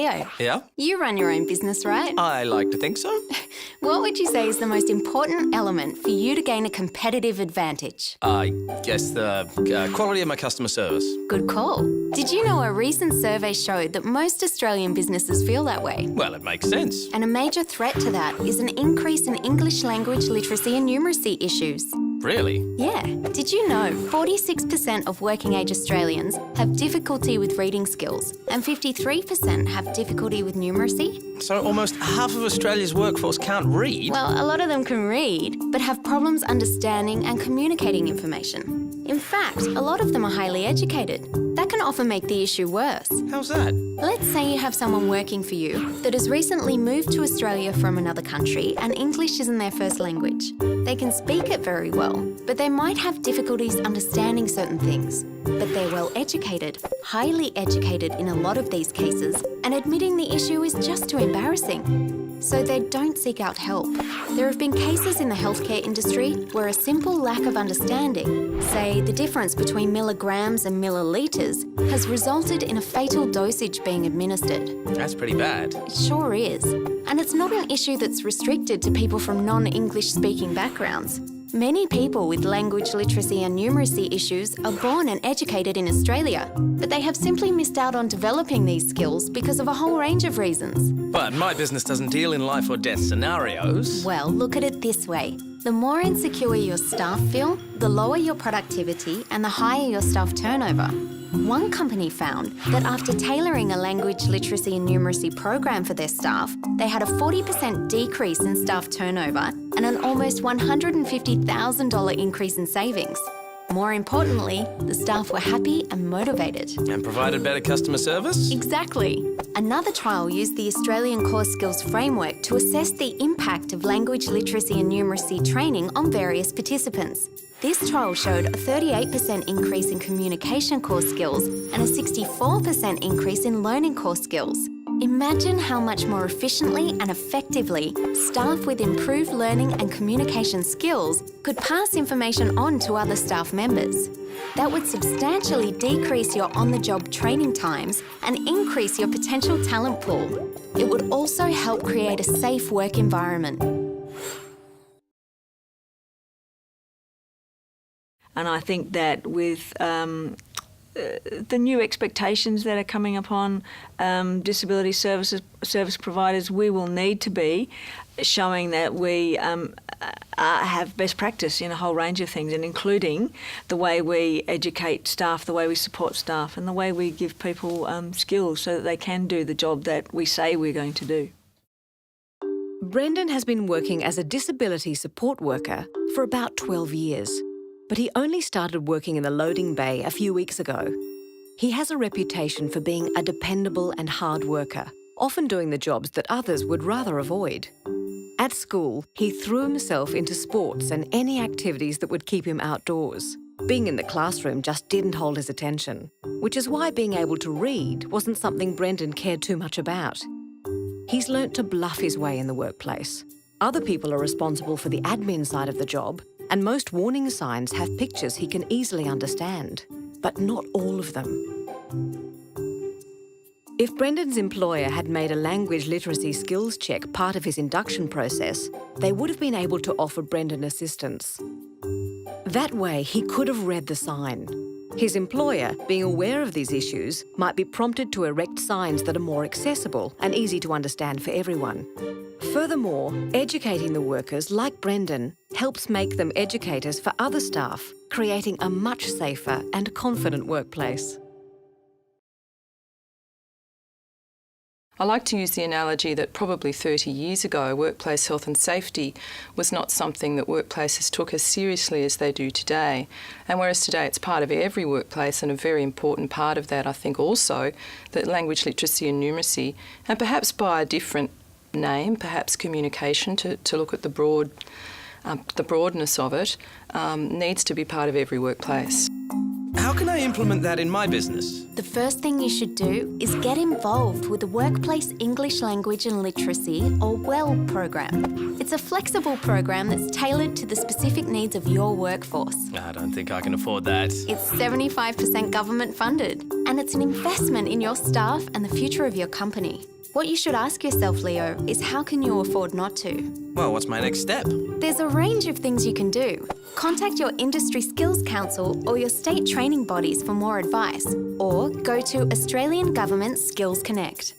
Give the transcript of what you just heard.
Leo, Yeah? you run your own business, right? I like to think so. What would you say is the most important element for you to gain a competitive advantage? I guess the quality of my customer service. Good call. Did you know a recent survey showed that most Australian businesses feel that way? Well, it makes sense. And a major threat to that is an increase in English language literacy and numeracy issues. Really? Yeah. Did you know 46% of working-age Australians have difficulty with reading skills and 53% have difficulty with numeracy? So almost half of Australia's workforce can't read? Well, a lot of them can read, but have problems understanding and communicating information. In fact, a lot of them are highly educated. That can often make the issue worse. How's that? Let's say you have someone working for you that has recently moved to Australia from another country and English isn't their first language. They can speak it very well, but they might have difficulties understanding certain things. But they're well educated, highly educated in a lot of these cases, and admitting the issue is just too embarrassing. So they don't seek out help. There have been cases in the healthcare industry where a simple lack of understanding, say the difference between milligrams and millilitres, has resulted in a fatal dosage being administered. That's pretty bad. It sure is. And it's not an issue that's restricted to people from non-English speaking backgrounds. Many people with language literacy and numeracy issues are born and educated in Australia, but they have simply missed out on developing these skills because of a whole range of reasons. But my business doesn't deal in life or death scenarios. Well, look at it this way. The more insecure your staff feel, the lower your productivity and the higher your staff turnover. One company found that after tailoring a language literacy and numeracy program for their staff, they had a 40% decrease in staff turnover and an almost $150,000 increase in savings. More importantly, the staff were happy and motivated. And provided better customer service? Exactly. Another trial used the Australian Core Skills Framework to assess the impact of language literacy and numeracy training on various participants. This trial showed a 38% increase in communication core skills and a 64% increase in learning core skills. Imagine how much more efficiently and effectively staff with improved learning and communication skills could pass information on to other staff members. That would substantially decrease your on-the-job training times and increase your potential talent pool. It would also help create a safe work environment. And I think that with the new expectations that are coming upon disability service providers, we will need to be showing that we have best practice in a whole range of things, and including the way we educate staff, the way we support staff, and the way we give people skills so that they can do the job that we say we're going to do. Brendan has been working as a disability support worker for about 12 years. But he only started working in the loading bay a few weeks ago. He has a reputation for being a dependable and hard worker, often doing the jobs that others would rather avoid. At school, he threw himself into sports and any activities that would keep him outdoors. Being in the classroom just didn't hold his attention, which is why being able to read wasn't something Brendan cared too much about. He's learnt to bluff his way in the workplace. Other people are responsible for the admin side of the job, and most warning signs have pictures he can easily understand, but not all of them. If Brendan's employer had made a language literacy skills check part of his induction process, they would have been able to offer Brendan assistance. That way, he could have read the sign. His employer, being aware of these issues, might be prompted to erect signs that are more accessible and easy to understand for everyone. Furthermore, educating the workers, like Brendan, helps make them educators for other staff, creating a much safer and confident workplace. I like to use the analogy that probably 30 years ago, workplace health and safety was not something that workplaces took as seriously as they do today. And whereas today it's part of every workplace, and a very important part of that, I think also, that language literacy and numeracy, and perhaps by a different name, perhaps communication, to look at the broadness of it, needs to be part of every workplace. How can I implement that in my business? The first thing you should do is get involved with the Workplace English Language and Literacy, or WELL program. It's a flexible program that's tailored to the specific needs of your workforce. I don't think I can afford that. It's 75% government funded, and it's an investment in your staff and the future of your company. What you should ask yourself, Leo, is how can you afford not to? Well, what's my next step? There's a range of things you can do. Contact your Industry Skills Council or your state training bodies for more advice, or go to Australian Government Skills Connect.